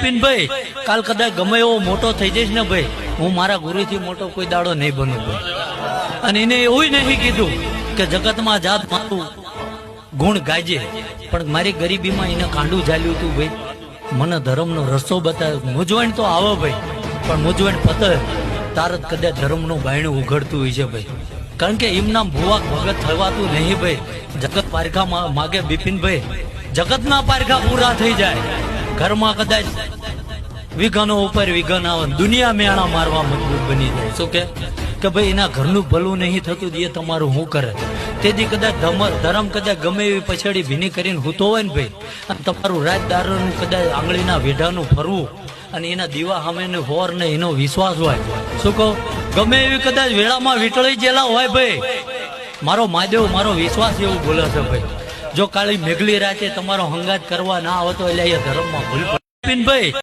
બિપિનભાઈ કાલ કદાચ ગમે એવો મોટો થઈ જઈશ ને ભાઈ, હું મારા ગુરુથી મોટો કોઈ દાડો નહીં બનું ભાઈ. અને એને એવું નહીં કીધું કે જગતમાં જાત મારું ગુણ ગાજે, પણ મારી ગરીબીમાં એને કાંડું ઝાલ્યું હતું ભાઈ. મને ધર્મનો રસ્તો બતાવ્યો. મૂંઝવણ તો આવે ભાઈ, પણ મૂંઝવણ પતે તારત કદાચ ધર્મનું બાયણું ઉઘડતું હોય છે ભાઈ. કારણ કે એમના ભુવા ભગત થવાતું નહીં ભાઈ. જગત પારખા માગે બિપિનભાઈ, જગતના પારખા પૂરા થઈ જાય, ઘરમાં કદાચ વિઘનો ઉપર વિઘન આવે, દુનિયા મેણા મારવા મજબૂત બની જાય. શું કે ભાઈ એના ઘરનું ભલું નહીં થતું એ તમારું શું કરે. તેથી કદાચ ધર્મ કદાચ ગમે એવી પછાડી ભીની કરીને હૂતો હોય ને ભાઈ, અને તમારું રાજદારનું કદાચ આંગળીના વેઢાનું ફરવું અને એના દીવા સામેનું હોર ને એનો વિશ્વાસ હોય. શું કહો, ગમે એવી કદાચ વેળામાં વીટળી ગયેલા હોય ભાઈ, મારો મહાદેવ મારો વિશ્વાસ એવું બોલે છે ભાઈ. જો કાળી મેઘલી રાતે તમારો હંગાત કરવા ના આવે તો એટલે એ ધર્મમાં ભૂલ પડે.